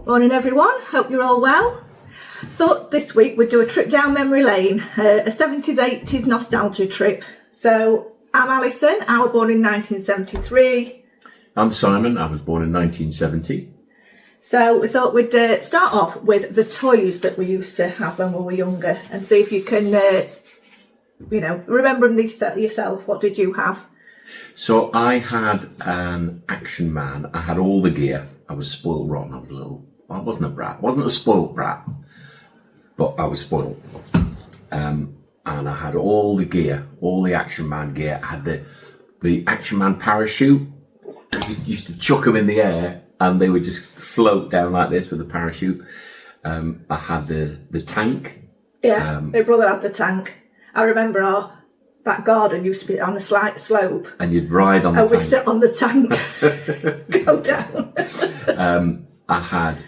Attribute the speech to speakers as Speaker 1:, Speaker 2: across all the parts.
Speaker 1: Morning everyone, hope you're all well. Thought this week we'd do a trip down memory lane, a 70s, 80s nostalgia trip. So I'm Alison, I was born in 1973.
Speaker 2: I'm Simon, I was born in 1970.
Speaker 1: So we thought we'd start off with the toys that we used to have when we were younger and see if you can, remember them yourself. What did you have?
Speaker 2: So I had an Action Man. I had all the gear. I was spoiled rotten. I wasn't a brat. I wasn't a spoiled brat, but I was spoiled. And I had all the gear, all the Action Man gear. I had the Action Man parachute. You used to chuck them in the air and they would just float down like this with the parachute. I had the tank.
Speaker 1: Yeah, my brother had the tank. I remember our back garden used to be on a slight slope.
Speaker 2: And you'd ride on the tank.
Speaker 1: And we'd sit on the tank, go down.
Speaker 2: I had,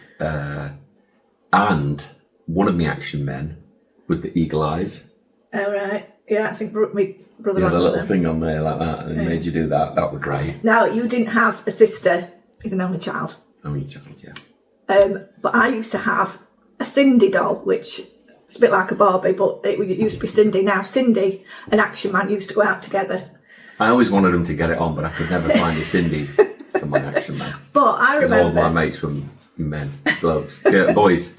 Speaker 2: and one of my Action Men was the Eagle Eyes.
Speaker 1: Oh, right. Yeah, I think my brother
Speaker 2: had
Speaker 1: had
Speaker 2: a little
Speaker 1: them.
Speaker 2: thing on there like that and made you do that. That was great.
Speaker 1: Now, you didn't have a sister. He's an only child.
Speaker 2: Only child, yeah.
Speaker 1: But I used to have a Cindy doll, which is a bit like a Barbie, but it used to be Cindy. Now, Cindy and Action Man used to go out together.
Speaker 2: I always wanted them to get it on, but I could never find a Cindy for my Action Man.
Speaker 1: But I
Speaker 2: Because all
Speaker 1: remember...
Speaker 2: my mates were men, blokes, yeah, boys.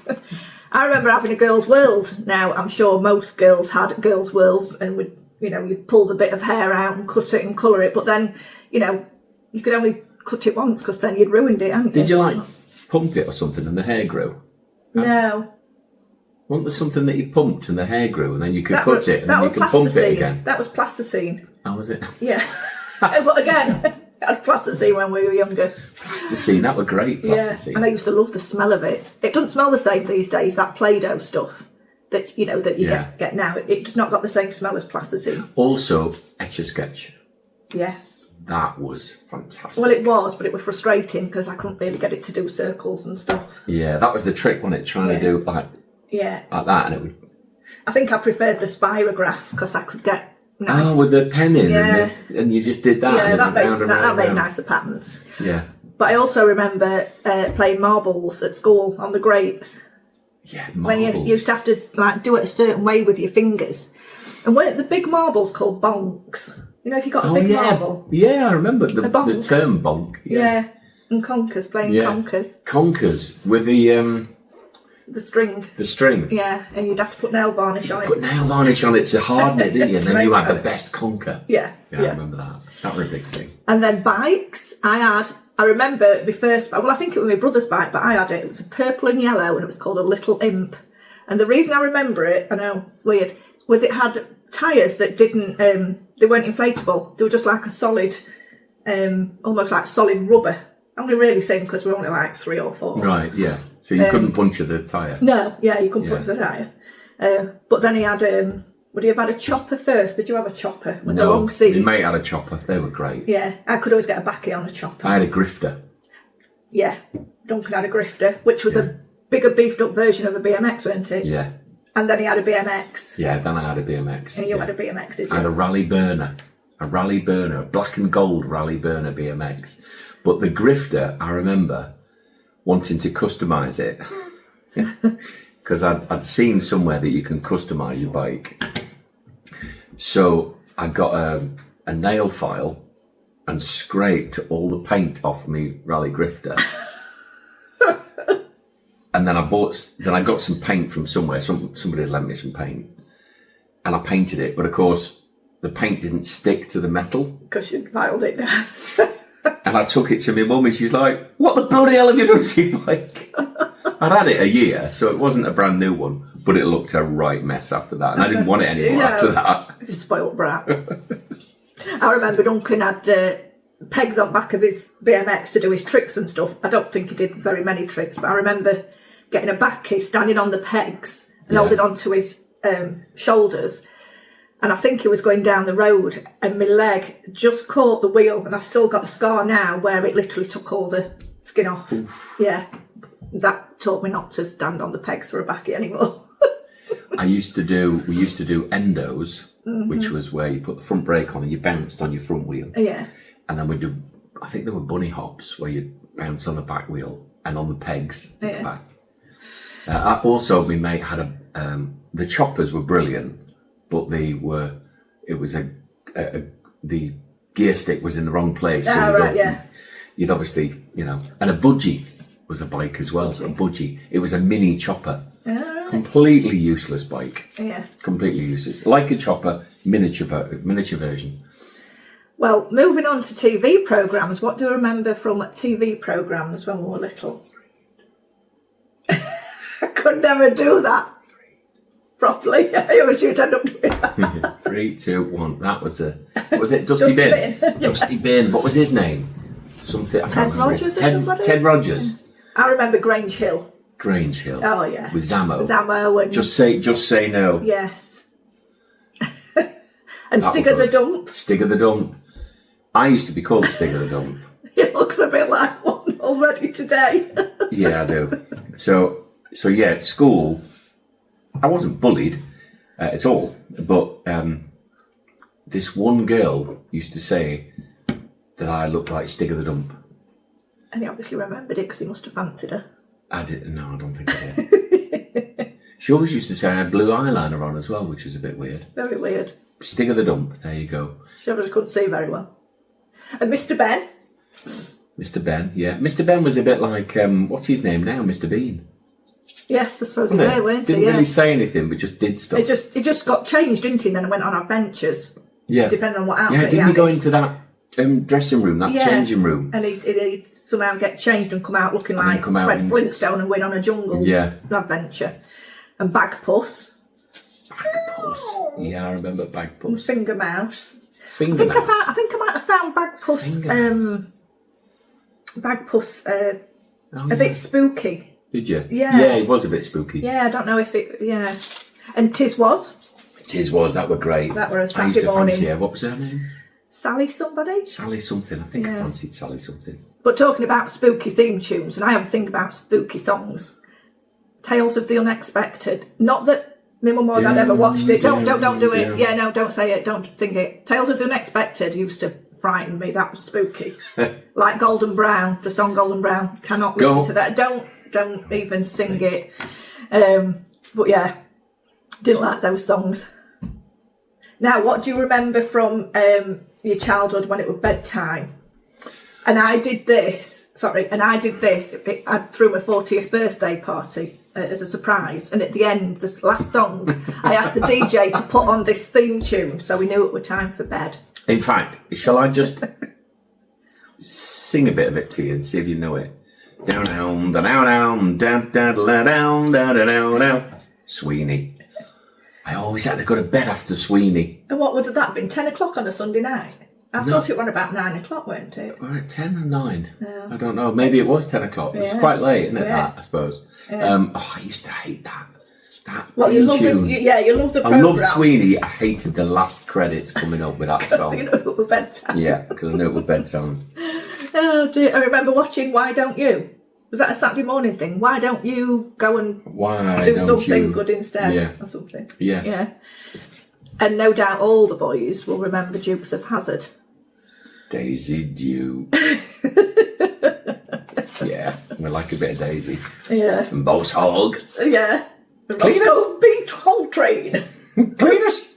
Speaker 1: I remember having a girls' world. Now, I'm sure most girls had girls' worlds and would, you'd pull the bit of hair out and cut it and colour it. But then, you could only cut it once because then you'd ruined it, hadn't you?
Speaker 2: Did you pump it or something and the hair grew?
Speaker 1: No.
Speaker 2: Wasn't there something that you pumped and the hair grew and then you could cut it and then you could pump it again?
Speaker 1: That was plasticine.
Speaker 2: How was it?
Speaker 1: Yeah. But again, I had plasticine when we were younger.
Speaker 2: Plasticine, that were great, plasticine.
Speaker 1: Yeah, and I used to love the smell of it. It doesn't smell the same these days, that Play-Doh stuff that you get now. It's not got the same smell as plasticine.
Speaker 2: Also, Etch-a-Sketch.
Speaker 1: Yes.
Speaker 2: That was fantastic.
Speaker 1: Well, it was, but it was frustrating because I couldn't really get it to do circles and stuff.
Speaker 2: Yeah, that was the trick, wasn't it? Trying to do like that, and it would.
Speaker 1: I think I preferred the spirograph because I could get nice.
Speaker 2: Oh, with the pen in, and you just did that.
Speaker 1: Yeah,
Speaker 2: and
Speaker 1: that made nicer patterns.
Speaker 2: Yeah.
Speaker 1: But I also remember playing marbles at school on the grates.
Speaker 2: Yeah, marbles.
Speaker 1: When you used to have to do it a certain way with your fingers. And when the big marbles called bonks. If you got a big marble.
Speaker 2: Yeah, I remember the term bonk.
Speaker 1: Yeah. And conkers, playing conkers.
Speaker 2: Conkers with the
Speaker 1: string.
Speaker 2: The string.
Speaker 1: Yeah, and you'd have to put nail varnish on it.
Speaker 2: Put nail varnish on it to harden it, didn't you? And then you had the best conker.
Speaker 1: Yeah.
Speaker 2: Yeah, I remember that. That was a big thing.
Speaker 1: And then bikes. I remember my first bike. Well, I think it was my brother's bike, but I had it. It was a purple and yellow, and it was called a Little Imp. And the reason I remember it, I know, weird, was it had tyres that didn't, they weren't inflatable. They were just like a solid, almost like solid rubber. Only really thin because we're only like 3 or 4.
Speaker 2: Right, yeah. So you couldn't puncture the tyre?
Speaker 1: No, yeah, you couldn't puncture the tyre. But then he had, would he have had a chopper first? Did you have a chopper with the long seat?
Speaker 2: My mate had a chopper. They were great.
Speaker 1: Yeah, I could always get a backie on a chopper.
Speaker 2: I had a grifter.
Speaker 1: Yeah, Duncan had a grifter, which was a bigger beefed up version of a BMX, weren't it?
Speaker 2: Yeah.
Speaker 1: And then he had a BMX.
Speaker 2: Yeah, then I had a BMX.
Speaker 1: And you had a BMX, did you?
Speaker 2: I had a Rally Burner. A black and gold Rally Burner BMX. But the grifter, I remember wanting to customise it. Because I'd seen somewhere that you can customise your bike. So I got a nail file and scraped all the paint off me Rally Grifter. And then I got some paint from somewhere. Somebody had lent me some paint. And I painted it. But of course, the paint didn't stick to the metal.
Speaker 1: Because you'd filed it down.
Speaker 2: And I took it to my mum and she's like, what the bloody hell have you done to your bike? I'd had it a year, so it wasn't a brand new one. But it looked a right mess after that. And I didn't want it anymore after that.
Speaker 1: You spoiled brat. I remember Duncan had pegs on back of his BMX to do his tricks and stuff. I don't think he did very many tricks, but I remember getting a backie, standing on the pegs and holding onto his shoulders. And I think he was going down the road and my leg just caught the wheel, and I've still got a scar now where it literally took all the skin off. Oof. Yeah. That taught me not to stand on the pegs for a backie anymore.
Speaker 2: we used to do endos, which was where you put the front brake on and you bounced on your front wheel.
Speaker 1: Yeah.
Speaker 2: And then we'd do, I think there were bunny hops where you bounce on the back wheel and on the pegs at
Speaker 1: Yeah.
Speaker 2: the back. Also, my mate had the choppers were brilliant, but the gear stick was in the wrong place. So you'd obviously, and a budgie was a bike as well. A budgie. It was a mini chopper. Completely useless bike.
Speaker 1: Yeah.
Speaker 2: Completely useless. Like a chopper, miniature version.
Speaker 1: Well, moving on to TV programmes, what do you remember from TV programmes when we were little? I could never do that properly. I always used to end up doing that.
Speaker 2: 3, 2, 1. That was was it Dusty Bin? Dusty Bin. What was his name? Something. I can't
Speaker 1: Ted
Speaker 2: remember.
Speaker 1: Rogers or somebody?
Speaker 2: Ted Rogers.
Speaker 1: I remember Grange Hill.
Speaker 2: Grange Hill.
Speaker 1: Oh, yeah.
Speaker 2: With Zammo.
Speaker 1: Zammo and...
Speaker 2: Just say no.
Speaker 1: Yes. And
Speaker 2: That
Speaker 1: Stig
Speaker 2: was
Speaker 1: of the
Speaker 2: good.
Speaker 1: Dump.
Speaker 2: Stig of the Dump. I used to be called Stig of the Dump.
Speaker 1: It looks a bit like one already today.
Speaker 2: Yeah, I do. So yeah, at school, I wasn't bullied at all, but this one girl used to say that I looked like Stig of the Dump.
Speaker 1: And he obviously remembered it because he must have fancied her.
Speaker 2: I didn't. No, I don't think I did. She always used to say I had blue eyeliner on as well, which was a bit weird.
Speaker 1: Very weird.
Speaker 2: Stig of the Dump. There you go.
Speaker 1: She obviously couldn't see very well. And Mr. Ben.
Speaker 2: Mr. Ben. Yeah, Mr. Ben was a bit like what's his name now, Mr. Bean.
Speaker 1: Yes, I suppose
Speaker 2: Wasn't
Speaker 1: he
Speaker 2: it?
Speaker 1: weren't
Speaker 2: Didn't
Speaker 1: he?
Speaker 2: really say anything, but just did stuff.
Speaker 1: He just got changed, didn't he? And then went on adventures.
Speaker 2: Yeah.
Speaker 1: Depending on what outfit
Speaker 2: Yeah,
Speaker 1: he
Speaker 2: didn't
Speaker 1: had.
Speaker 2: he go into that dressing room, that changing room?
Speaker 1: And he'd somehow get changed and come out looking
Speaker 2: And then
Speaker 1: like
Speaker 2: come out
Speaker 1: Fred
Speaker 2: and-
Speaker 1: Flintstone and win on a jungle adventure. And Bagpuss.
Speaker 2: Bagpuss. Yeah, I remember
Speaker 1: And
Speaker 2: Bagpuss.
Speaker 1: Finger Mouse.
Speaker 2: Finger Mouse.
Speaker 1: I think I might have found Bagpuss.
Speaker 2: Finger
Speaker 1: Bagpuss
Speaker 2: Oh,
Speaker 1: a bit spooky.
Speaker 2: Did you?
Speaker 1: Yeah.
Speaker 2: Yeah, it was a bit spooky.
Speaker 1: Yeah, I don't know if it. Yeah. And Tis Was.
Speaker 2: That were great.
Speaker 1: That were a
Speaker 2: I used
Speaker 1: Saturday
Speaker 2: to
Speaker 1: morning.
Speaker 2: fancy her. What was her name?
Speaker 1: Sally somebody.
Speaker 2: Sally something. I think I
Speaker 1: Yeah.
Speaker 2: fancied Sally something.
Speaker 1: But talking about spooky theme tunes, and I have a thing about spooky songs. Tales of the Unexpected. Not that my mum or dad ever watched it. Don't do it. Yeah, no, don't say it. Don't sing it. Tales of the Unexpected used to frighten me. That was spooky. Like Golden Brown, the song Golden Brown. Cannot listen to that. Don't even sing it. But yeah, didn't like those songs. Now, what do you remember from your childhood when it was bedtime? And I did this. I threw my 40th birthday party as a surprise. And at the end, this last song, I asked the DJ to put on this theme tune so we knew it was time for bed.
Speaker 2: In fact, shall I just sing a bit of it to you and see if you know it? Down, down, down, down, down, down, down, down, down, down. Sweeney. I always had to go to bed after Sweeney.
Speaker 1: And what would that have been? 10 o'clock on a Sunday night? I thought it was about 9 o'clock, weren't it?
Speaker 2: Right, 10 or 9?
Speaker 1: Yeah.
Speaker 2: I don't know. Maybe it was 10 o'clock. It was quite late, isn't it, that, I suppose? I used to hate that.
Speaker 1: Well, you love
Speaker 2: tune.
Speaker 1: you love the
Speaker 2: I
Speaker 1: programme.
Speaker 2: loved Sweeney. I hated the last credits coming up with that
Speaker 1: So
Speaker 2: song.
Speaker 1: you know it was bedtime.
Speaker 2: Yeah, because I knew it was bedtime.
Speaker 1: Oh dear, I remember watching Why Don't You? Was that a Saturday morning thing? Why don't you go and
Speaker 2: Why
Speaker 1: do
Speaker 2: don't
Speaker 1: something
Speaker 2: you?
Speaker 1: good instead?
Speaker 2: Yeah.
Speaker 1: Or something.
Speaker 2: Yeah.
Speaker 1: Yeah. And no doubt all the boys will remember Dukes of Hazzard.
Speaker 2: Daisy Duke. Yeah, we like a bit of Daisy.
Speaker 1: Yeah.
Speaker 2: And Boss Hog.
Speaker 1: Yeah.
Speaker 2: Cleaners.
Speaker 1: Roscoe Beach Coltrane.
Speaker 2: Cleaners.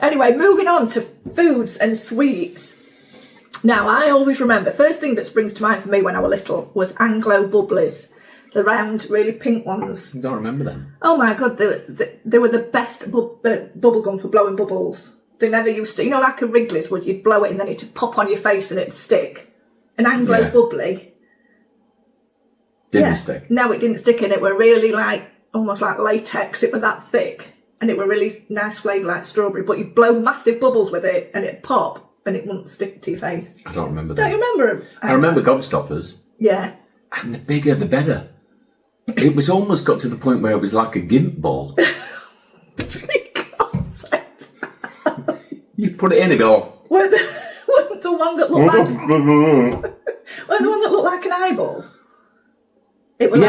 Speaker 1: Anyway, moving on to foods and sweets. Now, I always remember, first thing that springs to mind for me when I was little was Anglo Bubblies. The round, really pink ones.
Speaker 2: I don't remember them.
Speaker 1: Oh my God, they were the best bubble gum for blowing bubbles. They never used to, like a Wrigley's would, you'd blow it and then it'd pop on your face and it'd stick. An Anglo Bubbly.
Speaker 2: Didn't stick.
Speaker 1: No, it didn't stick, and it were really almost like latex. It were that thick, and it were really nice flavour like strawberry. But you'd blow massive bubbles with it, and it'd pop, and it wouldn't stick to your face.
Speaker 2: I don't remember
Speaker 1: Don't
Speaker 2: them.
Speaker 1: you remember them?
Speaker 2: I remember Gobstoppers.
Speaker 1: Yeah.
Speaker 2: And the bigger, the better. It was almost got to the point where it was like a gimp ball. You put it in and go.
Speaker 1: Were the one that looked like the one that looked like an eyeball? It was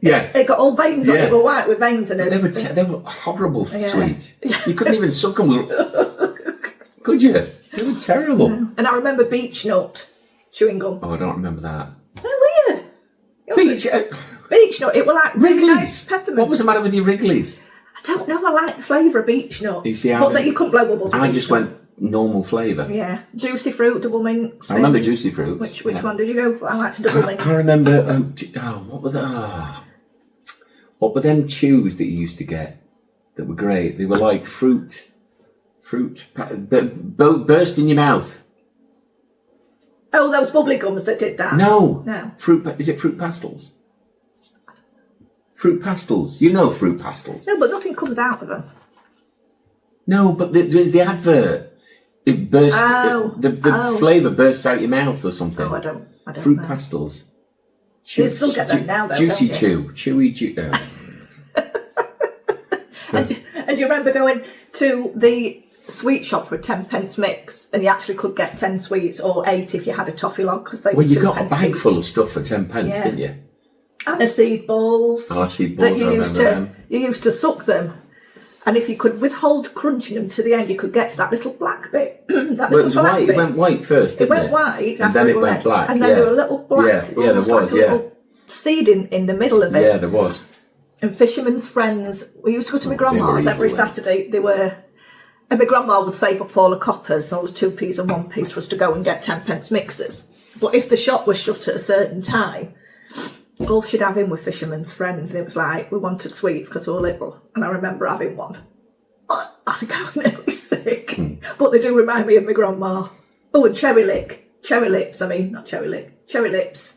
Speaker 1: It got all veins on it. It were white with veins in it.
Speaker 2: They were horrible sweets. You couldn't even suck them. Could you? They were terrible.
Speaker 1: And I remember Beech Nut. chewing gum.
Speaker 2: Oh, I don't remember that.
Speaker 1: Oh, weird. It was
Speaker 2: Beach,
Speaker 1: beech nut. It was like really nice
Speaker 2: Wrigley's.
Speaker 1: peppermint.
Speaker 2: What was the matter with your Wrigley's?
Speaker 1: I don't know. I like the flavour of beech nut.
Speaker 2: You see,
Speaker 1: but that you couldn't blow bubbles. with
Speaker 2: I
Speaker 1: beech
Speaker 2: just
Speaker 1: nut.
Speaker 2: went normal flavour.
Speaker 1: Yeah, juicy fruit, double mint.
Speaker 2: I remember juicy fruits.
Speaker 1: Which
Speaker 2: yeah.
Speaker 1: one did you go for? I liked double mint.
Speaker 2: I remember. What was it? What were them chews that you used to get that were great? They were like fruit, burst in your mouth.
Speaker 1: Oh, those bubbly gums that did that.
Speaker 2: No. Fruit. Is it fruit pastels? Fruit pastels. You know fruit pastels.
Speaker 1: No, but nothing comes out of them.
Speaker 2: No, but there's the advert. It bursts.
Speaker 1: Oh.
Speaker 2: The flavour bursts out your mouth or something.
Speaker 1: Oh, I don't
Speaker 2: Fruit
Speaker 1: know.
Speaker 2: pastels.
Speaker 1: You still get them now, though,
Speaker 2: Juicy
Speaker 1: don't you?
Speaker 2: chewy.
Speaker 1: And do you remember going to the sweet shop for a 10p mix, and you actually could get 10 sweets or 8 if you had a toffee log, because they were
Speaker 2: Well, you
Speaker 1: 2
Speaker 2: got a
Speaker 1: pence
Speaker 2: bag
Speaker 1: each.
Speaker 2: full of stuff for 10 pence,
Speaker 1: Yeah.
Speaker 2: didn't you?
Speaker 1: And a seed balls.
Speaker 2: Oh, I see balls.
Speaker 1: That
Speaker 2: I remember them.
Speaker 1: you used to suck them, and if you could withhold crunching them to the end, you could get to that little black bit. that
Speaker 2: Well,
Speaker 1: little
Speaker 2: it was
Speaker 1: black
Speaker 2: white.
Speaker 1: bit.
Speaker 2: It went white first,
Speaker 1: It
Speaker 2: didn't
Speaker 1: went white,
Speaker 2: and
Speaker 1: after
Speaker 2: then it
Speaker 1: went
Speaker 2: went
Speaker 1: red.
Speaker 2: black.
Speaker 1: And then
Speaker 2: yeah.
Speaker 1: there were a little black,
Speaker 2: Yeah, there
Speaker 1: almost like
Speaker 2: was.
Speaker 1: a little seed in the middle of it.
Speaker 2: Yeah, there was.
Speaker 1: And Fisherman's Friends, we used to go to my
Speaker 2: they were
Speaker 1: grandma's every
Speaker 2: evil, then.
Speaker 1: Saturday. And my grandma would save up all the coppers, all the 2p's and 1p's for us to go and get 10p mixers. But if the shop was shut at a certain time, all she'd have in were Fisherman's Friends, and it was like, we wanted sweets because we were little. And I remember having one. I think I was nearly sick. But they do remind me of my grandma. Oh, and cherry lips, not cherry lick, cherry lips.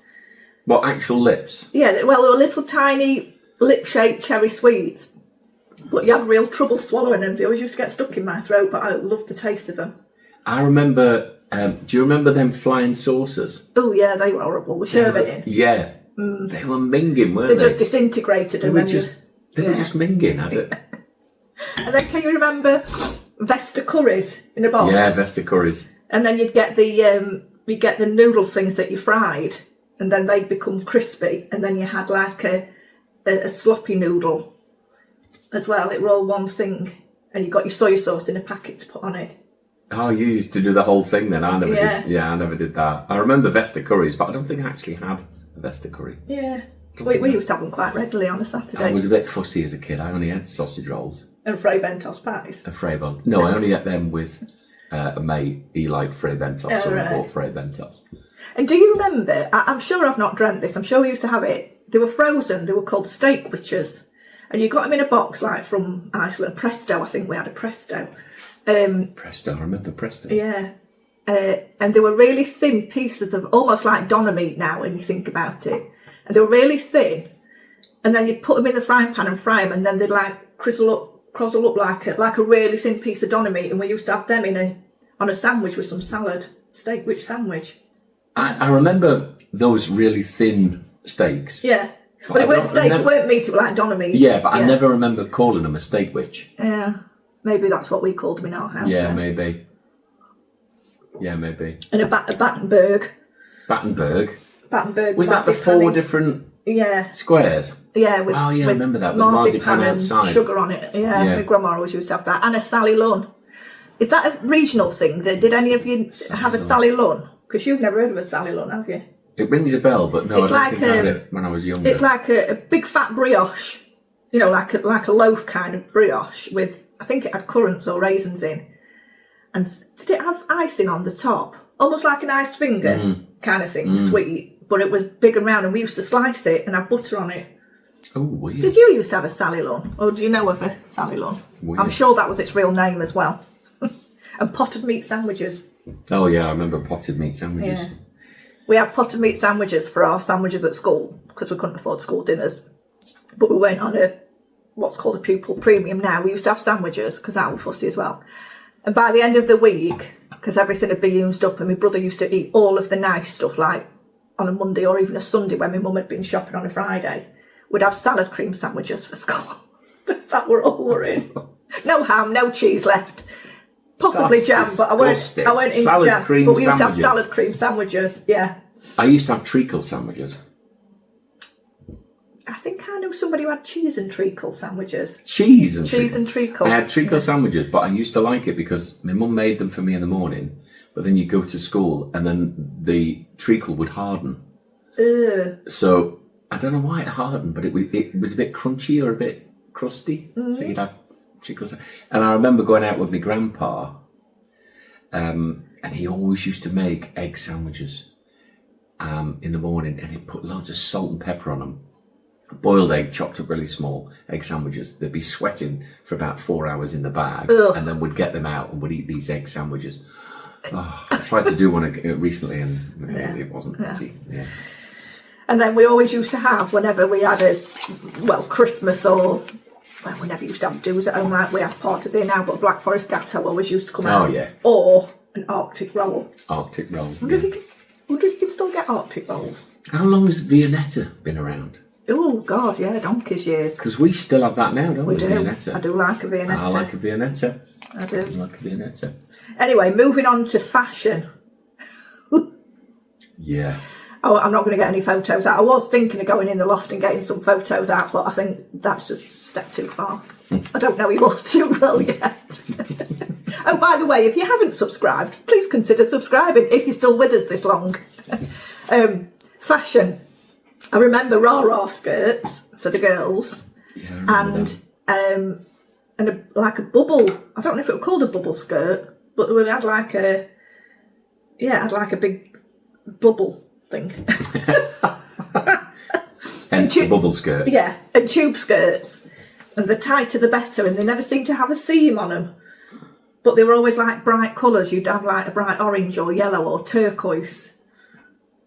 Speaker 2: What, actual lips?
Speaker 1: Yeah, well, they were little tiny lip-shaped cherry sweets, but you had real trouble swallowing them. They always used to get stuck in my throat, but I loved the taste of them.
Speaker 2: I remember, do you remember them flying saucers?
Speaker 1: Oh, yeah, they were horrible. The sherbet in.
Speaker 2: Yeah. They were minging, weren't
Speaker 1: They
Speaker 2: they?
Speaker 1: just disintegrated.
Speaker 2: They were just minging, had it?
Speaker 1: And then can you remember Vesta curries in a box?
Speaker 2: Yeah, Vesta curries.
Speaker 1: And then you'd get the noodle things that you fried, and then they'd become crispy, and then you had like a sloppy noodle as well. It were all one thing, and you got your soy sauce in a packet to put on it.
Speaker 2: Oh, you used to do the whole thing then. I never
Speaker 1: Yeah.
Speaker 2: did. Yeah, I never did that. I remember Vesta curries, but I don't think I actually had a Vesta curry.
Speaker 1: Yeah. We used to have them quite regularly on a Saturday.
Speaker 2: I was a bit fussy as a kid. I only had sausage rolls
Speaker 1: And Fray Bentos pies.
Speaker 2: and Fray Bentos. No, I only ate them with a mate. He liked Fray Bentos, so
Speaker 1: right.
Speaker 2: I bought Fray Bentos.
Speaker 1: And do you remember, I'm sure I've not dreamt this, I'm sure we used to have it, they were frozen, they were called steak witches. And you got them in a box like from Iceland, Presto, I think we had a Presto.
Speaker 2: Presto, I remember Presto.
Speaker 1: Yeah. And they were really thin pieces of, almost like doner meat now when you think about it. And they were really thin. And then you'd put them in the frying pan and fry them, and then they'd like crozzle up like a really thin piece of doner meat. And we used to have them on a sandwich with some salad, steak witch sandwich.
Speaker 2: I remember those really thin steaks.
Speaker 1: Yeah. But
Speaker 2: I
Speaker 1: it weren't
Speaker 2: don't-
Speaker 1: steak,
Speaker 2: never-
Speaker 1: it weren't meat, it was like doner meat.
Speaker 2: Yeah, but I never remember calling them a steak witch.
Speaker 1: Yeah. Maybe that's what we called them in our house.
Speaker 2: Yeah,
Speaker 1: then.
Speaker 2: maybe. Yeah, maybe.
Speaker 1: And a Battenberg.
Speaker 2: Battenberg.
Speaker 1: Battenberg.
Speaker 2: Was that the four different
Speaker 1: Yeah.
Speaker 2: squares?
Speaker 1: Yeah, with,
Speaker 2: Oh, yeah, I
Speaker 1: with
Speaker 2: remember that, with marzipan
Speaker 1: and
Speaker 2: outside.
Speaker 1: sugar on it. Yeah,
Speaker 2: Yeah.
Speaker 1: my grandma always used to have that. And a Sally Lunn. Is that a regional thing? Did any of you have a Sally Lunn? Because you've never heard of a Sally Lunn, have you?
Speaker 2: It rings a bell, but no,
Speaker 1: It's
Speaker 2: I don't
Speaker 1: like,
Speaker 2: think I had it when I was younger.
Speaker 1: It's like a big fat brioche, you know, like a loaf kind of brioche with, I think it had currants or raisins in. And did it have icing on the top? Almost like an ice finger kind of thing, sweet, but it was big and round, and we used to slice it and have butter on it.
Speaker 2: Oh, weird.
Speaker 1: Did you used to have a Sally Lunn? Or do you know of a Sally Lunn?
Speaker 2: Weird.
Speaker 1: I'm sure that was its real name as well. And potted meat sandwiches.
Speaker 2: Oh, yeah, I remember potted meat sandwiches.
Speaker 1: Yeah. We had potted meat sandwiches for our sandwiches at school because we couldn't afford school dinners. But we went on what's called a pupil premium now. We used to have sandwiches because that was fussy as well. And by the end of the week, because everything had been used up, and my brother used to eat all of the nice stuff, like on a Monday or even a Sunday when my mum had been shopping on a Friday, we'd have salad cream sandwiches for school. That were all we're in. No ham, no cheese left. Possibly
Speaker 2: That's
Speaker 1: jam, but I weren't into
Speaker 2: Salad
Speaker 1: jam.
Speaker 2: cream
Speaker 1: But we used to have
Speaker 2: sandwiches.
Speaker 1: salad cream sandwiches, yeah.
Speaker 2: I used to have treacle sandwiches.
Speaker 1: I think I know somebody who had cheese and treacle sandwiches.
Speaker 2: Cheese and
Speaker 1: Cheese and treacle.
Speaker 2: I had treacle sandwiches, but I used to like it because my mum made them for me in the morning. but then you go to school and then the treacle would harden. So I don't know why it hardened, but it was a bit crunchy or a bit crusty. So you'd have treacles. And I remember going out with my grandpa, and he always used to make egg sandwiches in the morning, and he'd put loads of salt and pepper on them. Boiled egg, chopped up really small, egg sandwiches. They'd be sweating for about 4 hours in the bag, and then we'd get them out and we'd eat these egg sandwiches. Oh, I tried to do one recently, and it wasn't pretty. Yeah.
Speaker 1: And then we always used to have, whenever we had Christmas or, we never used to have do's at home like we have parties here now, but Black Forest Gatto always used to come out.
Speaker 2: Oh, yeah.
Speaker 1: Or an Arctic roll.
Speaker 2: Arctic roll.
Speaker 1: I wonder if you can still get Arctic rolls.
Speaker 2: How long has Viennetta been around?
Speaker 1: Oh, God, yeah, donkey's years.
Speaker 2: Because we still have that now, don't we?
Speaker 1: Do.
Speaker 2: Viennetta.
Speaker 1: I do like a Viennetta.
Speaker 2: I like a Viennetta.
Speaker 1: I do.
Speaker 2: I like a Viennetta.
Speaker 1: Anyway, moving on to fashion.
Speaker 2: Yeah.
Speaker 1: Oh, I'm not going to get any photos out. I was thinking of going in the loft and getting some photos out, but I think that's just a step too far. I don't know you all too well yet. Oh, by the way, if you haven't subscribed, please consider subscribing if you're still with us this long. Fashion. I remember rah-rah skirts for the girls, and like a bubble. I don't know if it was called a bubble skirt, but it had like a big bubble thing.
Speaker 2: Hence the bubble skirt.
Speaker 1: Yeah, and tube skirts, and the tighter the better, and they never seemed to have a seam on them. But they were always like bright colours. You'd have like a bright orange or yellow or turquoise,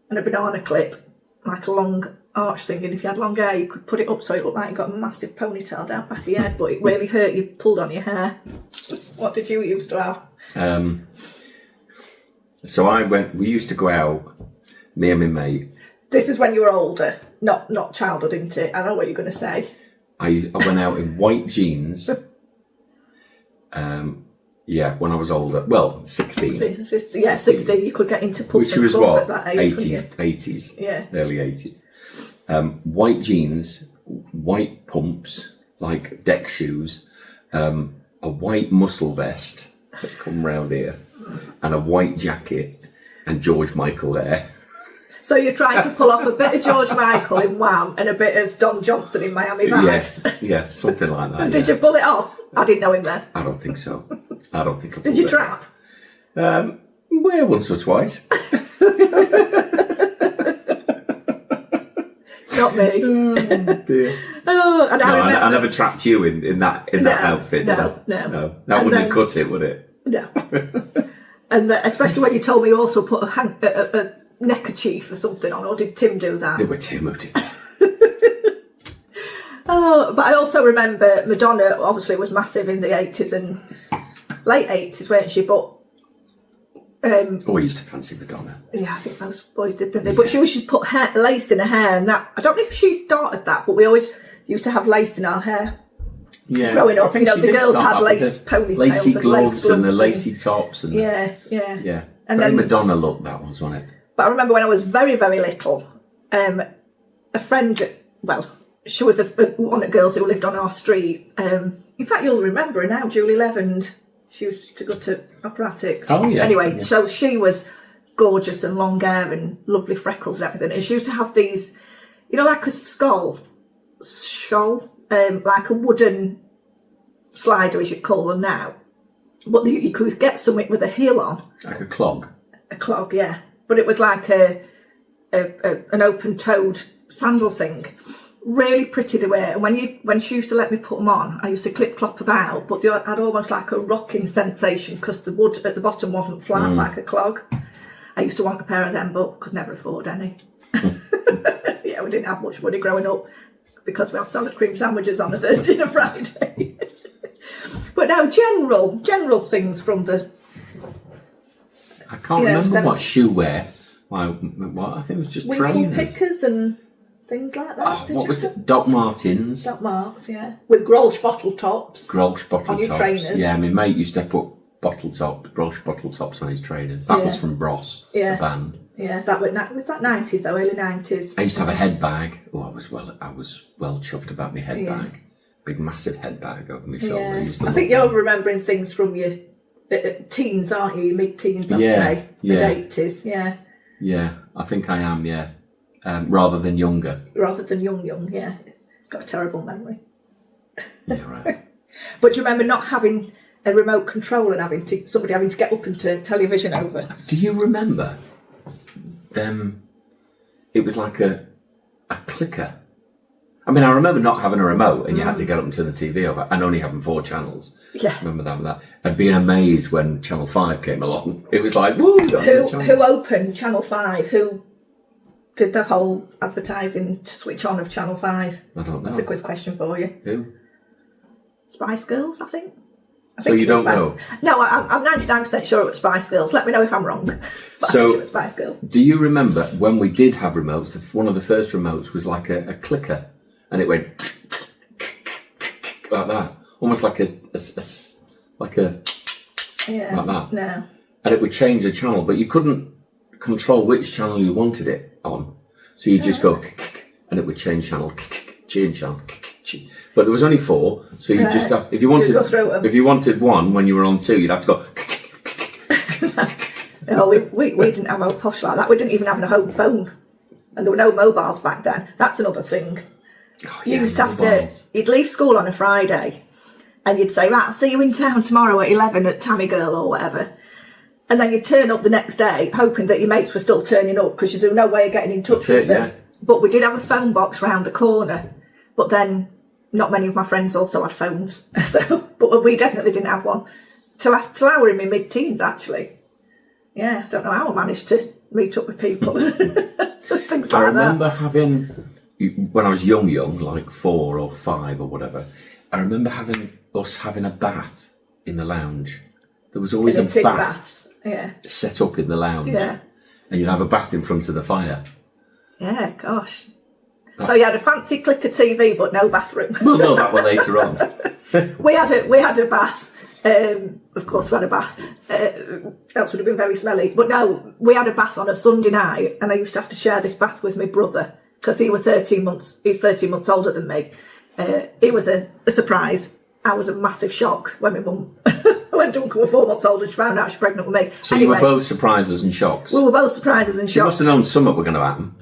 Speaker 1: and a banana clip. Like a long arch thing, and if you had long hair you could put it up so it looked like you got a massive ponytail down back of your head, but it really hurt you pulled on your hair. What did you used to have?
Speaker 2: So we used to go out, me and my mate.
Speaker 1: This is when you were older, not childhood, isn't it? I know what you're going to say.
Speaker 2: I went out in white jeans. When I was older. Well, 16.
Speaker 1: Yeah, 16. You could get into pubs
Speaker 2: which
Speaker 1: and
Speaker 2: was
Speaker 1: clubs
Speaker 2: what?
Speaker 1: at that age,
Speaker 2: 80s.
Speaker 1: Yeah.
Speaker 2: Early 80s. White jeans, white pumps, like deck shoes, a white muscle vest that come round here, and a white jacket, and George Michael there.
Speaker 1: So you're trying to pull off a bit of George Michael in Wham and a bit of Don Johnson in Miami Vice.
Speaker 2: Yes, yeah, something like that.
Speaker 1: Did you pull it off? I didn't know him then.
Speaker 2: I don't think so. I don't think I pulled
Speaker 1: Did you
Speaker 2: it.
Speaker 1: trap?
Speaker 2: Well, once or twice.
Speaker 1: Not me.
Speaker 2: Oh, dear.
Speaker 1: Oh, and
Speaker 2: I never trapped you in that outfit.
Speaker 1: No.
Speaker 2: That wouldn't cut it, would it?
Speaker 1: No. And especially when you told me you also put a neckerchief or something on, or did Tim do that?
Speaker 2: They were Tim who did.
Speaker 1: Oh, but I also remember Madonna obviously was massive in the 80s and late 80s, weren't she? But
Speaker 2: Boy used to fancy Madonna.
Speaker 1: yeah, I think most boys did, didn't they? But she always used to put lace in her hair, and that, I don't know if she started that, but we always used to have lace in our hair.
Speaker 2: Yeah,
Speaker 1: growing up,
Speaker 2: I think
Speaker 1: the girls had lace ponytails,
Speaker 2: lacy
Speaker 1: and
Speaker 2: gloves and the
Speaker 1: lace
Speaker 2: lacy tops, and
Speaker 1: yeah.
Speaker 2: And
Speaker 1: then
Speaker 2: Madonna look, that was, wasn't it?
Speaker 1: But I remember when I was very, very little, a friend, she was one of the girls who lived on our street. In fact, you'll remember her now, Julie Levend. She used to go to operatics.
Speaker 2: Oh, yeah.
Speaker 1: Anyway,
Speaker 2: yeah.
Speaker 1: so she was gorgeous and long hair and lovely freckles and everything. And she used to have these, like a shawl, like a wooden slider, as you'd call them now. But you could get something with a heel on.
Speaker 2: Like a clog.
Speaker 1: A clog, yeah. But it was like an open-toed sandal thing. Really pretty they were. And when she used to let me put them on, I used to clip-clop about, but they had almost like a rocking sensation because the wood at the bottom wasn't flat like a clog. I used to want a pair of them, but could never afford any. Yeah, we didn't have much money growing up because we had salad cream sandwiches on a Thursday and a Friday. But now, general things from the...
Speaker 2: I can't remember what shoe wear. What? I think it was just
Speaker 1: winkle
Speaker 2: trainers.
Speaker 1: pickers and things like that.
Speaker 2: What was it? Doc Martens.
Speaker 1: Doc Marts, yeah. With Grolsch bottle tops.
Speaker 2: Grolsch bottle
Speaker 1: on your
Speaker 2: tops.
Speaker 1: trainers.
Speaker 2: Yeah, my mate used to put Grolsch bottle tops on his trainers. That was from Bros, the band.
Speaker 1: Yeah, was that 90s though, early 90s.
Speaker 2: I used to have a head bag. Oh, I was well chuffed about my head bag. Big massive head bag over my shoulder.
Speaker 1: Yeah. I think you're remembering things from your teens, aren't you? Mid-teens, I'd
Speaker 2: Yeah,
Speaker 1: say.
Speaker 2: yeah.
Speaker 1: Mid-80s, yeah.
Speaker 2: Yeah, I think I am, yeah. Rather than younger.
Speaker 1: Rather than young, yeah. It's got a terrible memory.
Speaker 2: Yeah, right.
Speaker 1: But do you remember not having a remote control and somebody having to get up and turn television over?
Speaker 2: Do you remember them? It was like a clicker. I mean, I remember not having a remote and you had to get up and turn the TV over and only having 4 channels.
Speaker 1: Yeah.
Speaker 2: Remember that? And being amazed when Channel 5 came along. It was like, woo!
Speaker 1: Who opened Channel 5? Who did the whole advertising to switch on of Channel 5?
Speaker 2: I don't know.
Speaker 1: That's a quiz question for you.
Speaker 2: Who?
Speaker 1: Spice Girls, I think.
Speaker 2: So you don't know?
Speaker 1: No, I'm 99% sure it was Spice Girls. Let me know if I'm wrong. But I think it was Spice Girls.
Speaker 2: Do you remember when we did have remotes? One of the first remotes was like a clicker, and it went like that, almost like a like that.
Speaker 1: No.
Speaker 2: And it would change the channel, but you couldn't control which channel you wanted it on. So you just go, and it would change channel, change channel. But there was only 4, so you just have, if you wanted one when you were on 2, you'd have to go.
Speaker 1: No, we didn't have old posh like that. We didn't even have a home phone, and there were no mobiles back then. That's another thing.
Speaker 2: Oh,
Speaker 1: You used to have to. You'd leave school on a Friday, and you'd say, "Right, I'll see you in town tomorrow at 11 at Tammy Girl or whatever." And then you'd turn up the next day, hoping that your mates were still turning up because there was no way of getting in touch with them.
Speaker 2: Yeah.
Speaker 1: But we did have a phone box round the corner, but then not many of my friends also had phones. But we definitely didn't have one till I were in my mid-teens, actually. Yeah, I don't know how I managed to meet up with people. Things like
Speaker 2: I remember having, when I was young, like 4 or 5 or whatever, I remember us having a bath in the lounge. There was always a bath set up in the lounge.
Speaker 1: Yeah.
Speaker 2: And you'd have a bath in front of the fire.
Speaker 1: Yeah, gosh. So you had a fancy clicker TV, but no bathroom.
Speaker 2: We'll know that one later on.
Speaker 1: we had a bath. Of course, we had a bath. Else would have been very smelly. But no, we had a bath on a Sunday night, and I used to have to share this bath with my brother because he was 13 months. He's 13 months older than me. It was a surprise. I was a massive shock when my mum, when Duncan was 4 months older, she found out she was pregnant with me.
Speaker 2: So anyway, you were both surprises and shocks.
Speaker 1: We were both surprises and shocks.
Speaker 2: You must have known something were going to happen.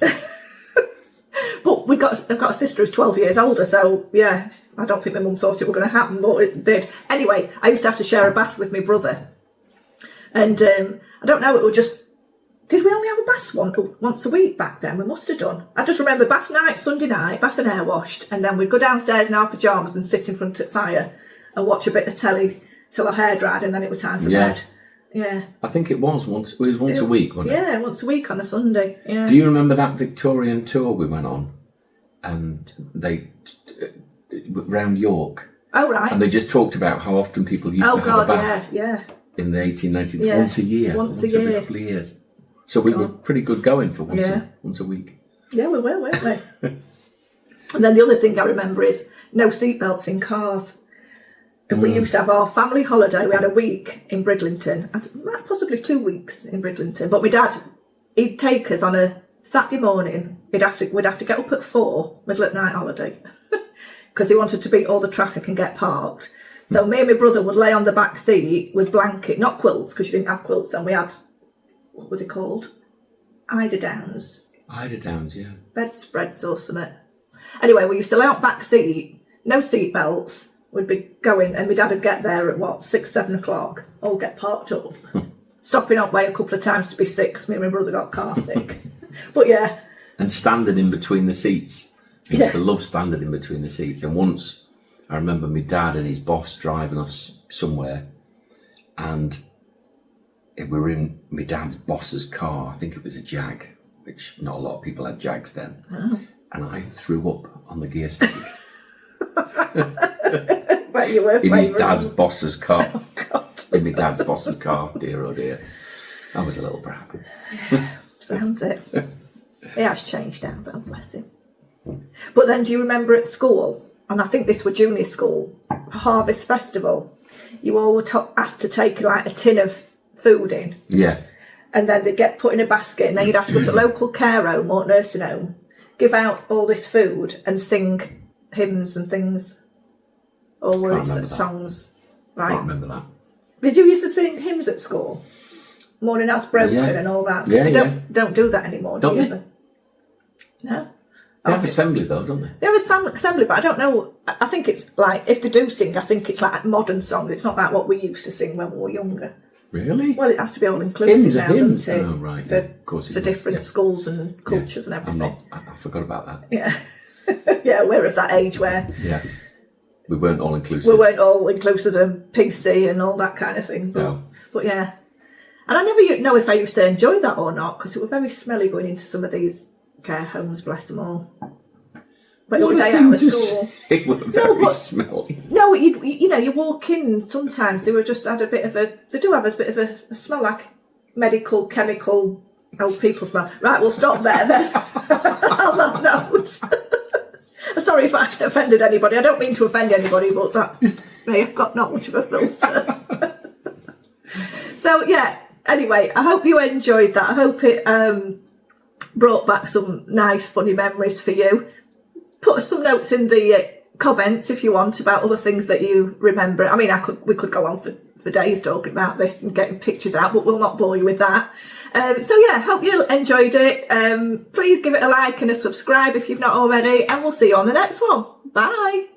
Speaker 1: But I've got a sister who's 12 years older, so yeah, I don't think my mum thought it were going to happen, but it did. Anyway, I used to have to share a bath with my brother. And I don't know, it was just... Did we only have a bath once a week back then? We must have done. I just remember bath night, Sunday night, bath and hair washed, and then we'd go downstairs in our pyjamas and sit in front of the fire and watch a bit of telly till our hair dried, and then it was time for bed. Yeah.
Speaker 2: I think it was once a week, wasn't it?
Speaker 1: Yeah, once a week on a Sunday. Yeah.
Speaker 2: Do you remember that Victorian tour we went on? And they round York.
Speaker 1: Oh, right.
Speaker 2: And they just talked about how often people used to have a bath.
Speaker 1: Yeah.
Speaker 2: In the 1890s, once a year, once every couple of years. So we were pretty good going for once a week.
Speaker 1: Yeah, we were, weren't we? And then the other thing I remember is no seatbelts in cars. And we used to have our family holiday. We had a week in Bridlington, possibly 2 weeks in Bridlington. But my dad, he'd take us on a Saturday morning. We'd have to get up at 4, middle at night holiday, because he wanted to beat all the traffic and get parked. So me and my brother would lay on the back seat with blanket, not quilts, because you didn't have quilts then. We had, what was it called? Eiderdowns.
Speaker 2: Eiderdowns, yeah.
Speaker 1: Bedspreads or something. Anyway, we used to lay out back seat, no seat belts. We'd be going, and my dad would get there at 6, 7 o'clock, all get parked up. Stopping up by a couple of times to be sick, because me and my brother got car sick. But yeah.
Speaker 2: And standing in between the seats. I used to love standing in between the seats. And once, I remember my dad and his boss driving us somewhere, and we were in my dad's boss's car. I think it was a Jag, which not a lot of people had Jags then. Oh. And I threw up on the gear stick.
Speaker 1: But you were
Speaker 2: in his dad's boss's car.
Speaker 1: Oh, God.
Speaker 2: In my dad's boss's car, dear oh dear. I was a little brat.
Speaker 1: Sounds it. He has changed now, though, bless him. But then, do you remember at school, and I think this was junior school, Harvest Festival, you all were asked to take like a tin of food in.
Speaker 2: Yeah.
Speaker 1: And then they'd get put in a basket, and then you'd have to go to a local care home or nursing home, give out all this food and sing hymns and things. All words, songs. Right.
Speaker 2: I can't remember that.
Speaker 1: Did you used to sing hymns at school? Morning Hath Broken
Speaker 2: Yeah.
Speaker 1: and all that?
Speaker 2: Yeah,
Speaker 1: They
Speaker 2: yeah.
Speaker 1: don't do that anymore,
Speaker 2: Don't
Speaker 1: do
Speaker 2: they?
Speaker 1: you? No.
Speaker 2: They have assembly though, don't they?
Speaker 1: They have a assembly, but I don't know. I think it's like, if they do sing, I think it's like a modern song. It's not like what we used to sing when we were younger.
Speaker 2: Really?
Speaker 1: Well, it has to be all inclusive
Speaker 2: Hymns are
Speaker 1: now,
Speaker 2: hymns.
Speaker 1: doesn't it?
Speaker 2: Oh, right.
Speaker 1: For,
Speaker 2: Yeah. Of course it
Speaker 1: for
Speaker 2: is.
Speaker 1: different
Speaker 2: Yeah.
Speaker 1: schools and cultures and
Speaker 2: I'm
Speaker 1: everything.
Speaker 2: not. I forgot about that.
Speaker 1: Yeah. Yeah, we're of that age where
Speaker 2: Yeah. We weren't all inclusive.
Speaker 1: we weren't all inclusive and PC and all that kind of thing. But,
Speaker 2: No.
Speaker 1: but yeah. And I never know if I used to enjoy that or not, because it was very smelly going into some of these care homes, bless them all. But
Speaker 2: What
Speaker 1: every
Speaker 2: a
Speaker 1: day
Speaker 2: thing
Speaker 1: out of
Speaker 2: to
Speaker 1: school.
Speaker 2: say. Were very
Speaker 1: but-
Speaker 2: smelly.
Speaker 1: No, you know, you walk in, sometimes they were just had a bit of a, they do have a bit of a smell like medical, chemical, old people smell. Right, we'll stop there then. On that note. Sorry if I offended anybody. I don't mean to offend anybody, but that's me. I've got not much of a filter. So, yeah, anyway, I hope you enjoyed that. I hope it brought back some nice, funny memories for you. Put some notes in the comments if you want about other things that you remember. I mean, we could go on for days talking about this and getting pictures out, but we'll not bore you with that. So yeah, hope you enjoyed it. Please give it a like and a subscribe if you've not already, and we'll see you on the next one. Bye.